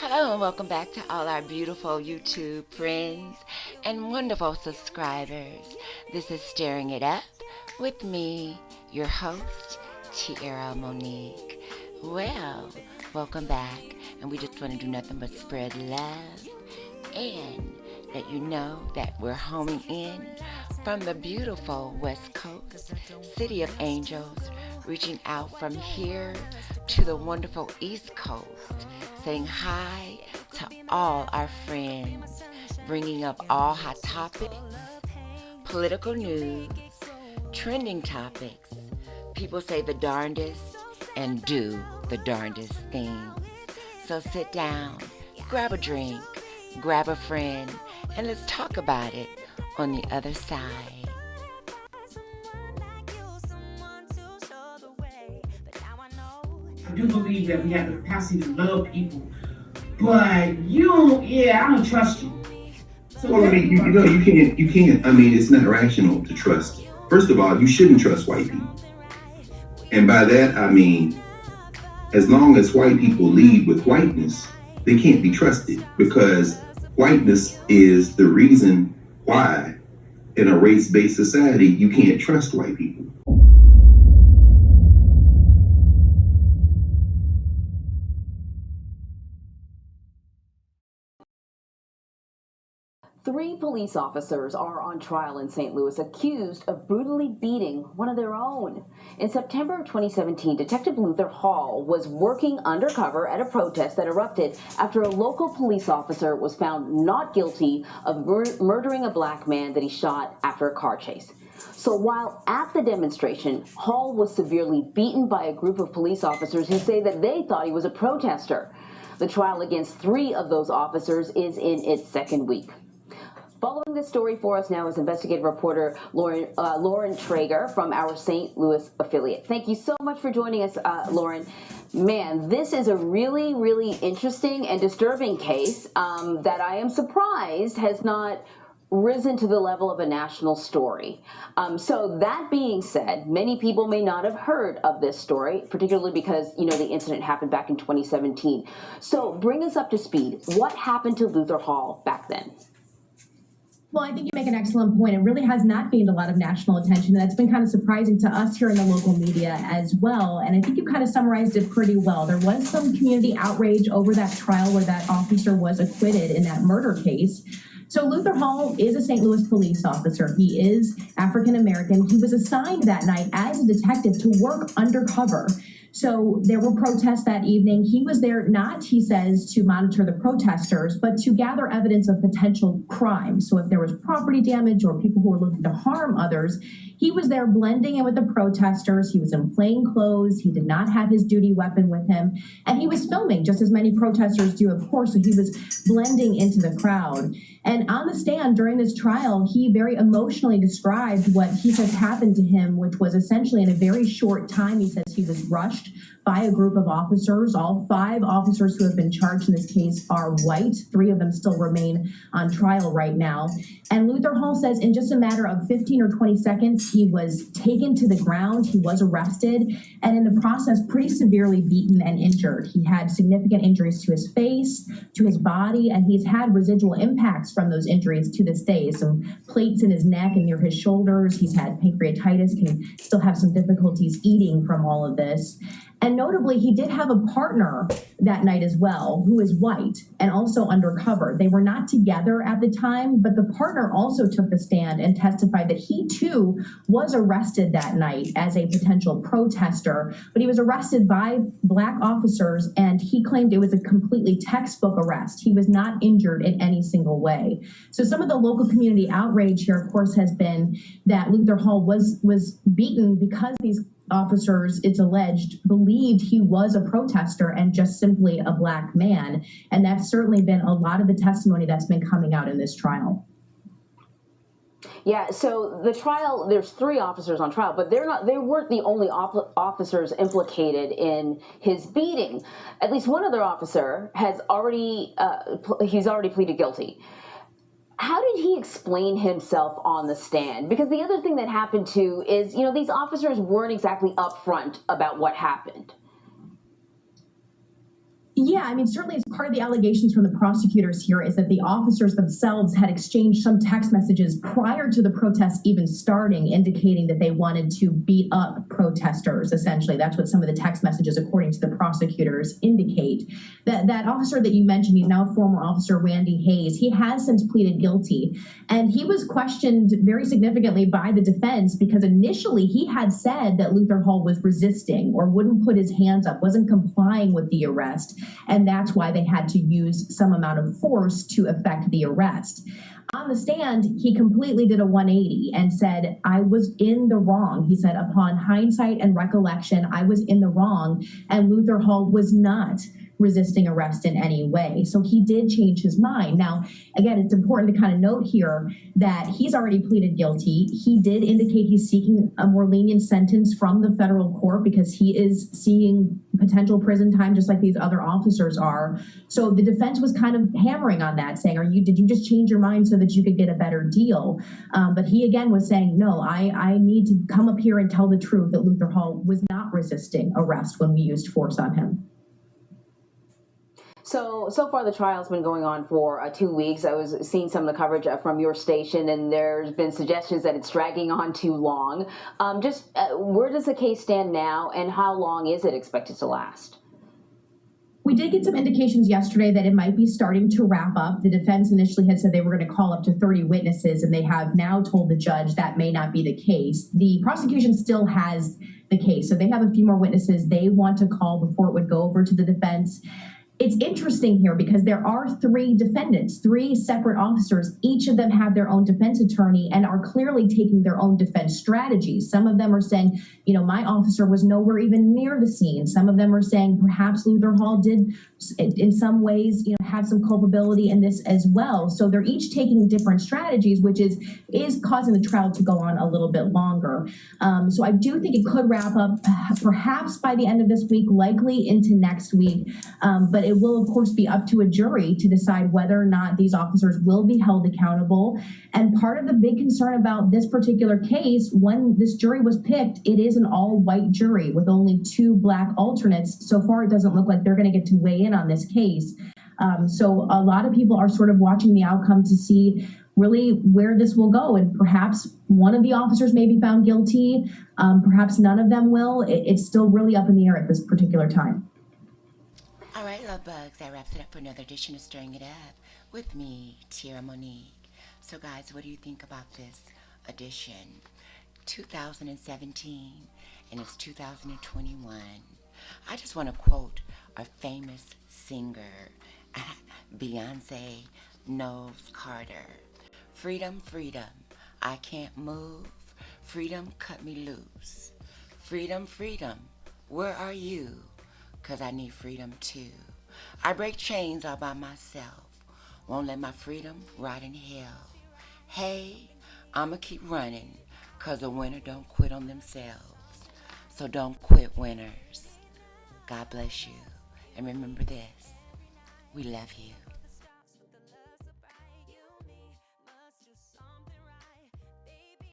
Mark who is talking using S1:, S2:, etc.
S1: Hello and welcome back to all our beautiful YouTube friends and wonderful subscribers. This is Stirring It Up with me, your host, Tierra Monique. Well, welcome back, and we just want to do nothing but spread love and let you know that we're homing in from the beautiful West Coast, City of Angels, reaching out from here to the wonderful East Coast, saying hi to all our friends, bringing up all hot topics, political news, trending topics. People say the darndest and do the darndest things. So sit down, grab a drink, grab a friend, and let's talk about it on the other side.
S2: I do believe that we have the capacity to love people, but I don't trust you. So
S3: Well, I mean, you can't. I mean, it's not rational to trust. First of all, you shouldn't trust white people, and by that I mean, as long as white people lead with whiteness, they can't be trusted because whiteness is the reason why, in a race-based society, you can't trust white people.
S4: Three police officers are on trial in St. Louis accused of brutally beating one of their own. In September of 2017, Detective Luther Hall was working undercover at a protest that erupted after a local police officer was found not guilty of murdering a black man that he shot after a car chase. So while at the demonstration, Hall was severely beaten by a group of police officers who say that they thought he was a protester. The trial against three of those officers is in its second week. Following this story for us now is investigative reporter Lauren Traeger from our St. Louis affiliate. Thank you so much for joining us, Lauren. Man, this is a really, really interesting and disturbing case that I am surprised has not risen to the level of a national story. So that being said, many people may not have heard of this story, particularly because, the incident happened back in 2017. So bring us up to speed. What happened to Luther Hall back then?
S5: Well, I think you make an excellent point. It really has not gained a lot of national attention. That's been kind of surprising to us here in the local media as well. And I think you kind of summarized it pretty well. There was some community outrage over that trial where that officer was acquitted in that murder case. So Luther Hall is a St. Louis police officer. He is African American. He was assigned that night as a detective to work undercover. So there were protests that evening. He was there not, he says, to monitor the protesters, but to gather evidence of potential crime. So if there was property damage or people who were looking to harm others, he was there blending in with the protesters. He was in plain clothes. He did not have his duty weapon with him. And he was filming, just as many protesters do, of course. So he was blending into the crowd. And on the stand during this trial, he very emotionally described what he says happened to him, which was essentially in a very short time. He says he was rushed by a group of officers. All five officers who have been charged in this case are white. Three of them still remain on trial right now. And Luther Hall says in just a matter of 15 or 20 seconds, he was taken to the ground. He was arrested and in the process pretty severely beaten and injured. He had significant injuries to his face, to his body, and he's had residual impacts from those injuries to this day. Some plates in his neck and near his shoulders. He's had pancreatitis, can still have some difficulties eating from all of this. And notably, he did have a partner that night as well, who is white and also undercover. They were not together at the time, but the partner also took the stand and testified that he too was arrested that night as a potential protester, but he was arrested by black officers and he claimed it was a completely textbook arrest. He was not injured in any single way. So some of the local community outrage here, of course, has been that Luther Hall was beaten because these officers, it's alleged, believed he was a protester and just simply a black man. And that's certainly been a lot of the testimony that's been coming out in this trial.
S4: Yeah, so the trial, there's three officers on trial, but they weren't the only officers implicated in his beating. At least one other officer has he's already pleaded guilty. How did he explain himself on the stand? Because the other thing that happened too is, these officers weren't exactly upfront about what happened.
S5: Yeah, I mean, certainly as part of the allegations from the prosecutors here is that the officers themselves had exchanged some text messages prior to the protest even starting, indicating that they wanted to beat up protesters, essentially. That's what some of the text messages, according to the prosecutors, indicate. That officer that you mentioned, he's now former officer Randy Hayes, he has since pleaded guilty. And he was questioned very significantly by the defense because initially he had said that Luther Hall was resisting or wouldn't put his hands up, wasn't complying with the arrest. And that's why they had to use some amount of force to effect the arrest. On the stand, he completely did a 180 and said, I was in the wrong. He said, upon hindsight and recollection, I was in the wrong, and Luther Hall was not resisting arrest in any way. So he did change his mind. Now, again, it's important to kind of note here that he's already pleaded guilty. He did indicate he's seeking a more lenient sentence from the federal court because he is seeing potential prison time just like these other officers are. So the defense was kind of hammering on that, saying, did you just change your mind so that you could get a better deal? But he again was saying, no, I need to come up here and tell the truth that Luther Hall was not resisting arrest when we used force on him.
S4: So far the trial's been going on for 2 weeks. I was seeing some of the coverage from your station, and there's been suggestions that it's dragging on too long. Where does the case stand now, and how long is it expected to last?
S5: We did get some indications yesterday that it might be starting to wrap up. The defense initially had said they were going to call up to 30 witnesses, and they have now told the judge that may not be the case. The prosecution still has the case, so they have a few more witnesses they want to call before it would go over to the defense. It's interesting here because there are 3 defendants, 3 separate officers. Each of them have their own defense attorney and are clearly taking their own defense strategies. Some of them are saying, my officer was nowhere even near the scene. Some of them are saying perhaps Luther Hall did in some ways, have some culpability in this as well. So they're each taking different strategies, which is causing the trial to go on a little bit longer. So I do think it could wrap up perhaps by the end of this week, likely into next week. But it will, of course, be up to a jury to decide whether or not these officers will be held accountable. And part of the big concern about this particular case, when this jury was picked, it is an all-white jury with only 2 black alternates. So far, it doesn't look like they're going to get to weigh in on this case. So a lot of people are sort of watching the outcome to see really where this will go. And perhaps one of the officers may be found guilty. Perhaps none of them will. It's still really up in the air at this particular time.
S1: All right, love bugs, that wraps it up for another edition of Stirring It Up with me, Tierra Monique. So guys, what do you think about this edition? 2017 and it's 2021. I just want to quote our famous singer, Beyonce Knowles Carter. Freedom, freedom, I can't move. Freedom, cut me loose. Freedom, freedom, where are you? 'Cause I need freedom too. I break chains all by myself. Won't let my freedom rot in hell. Hey, I'ma keep running, 'cause a winner don't quit on themselves. So don't quit, winners. God bless you. And remember this, we love you.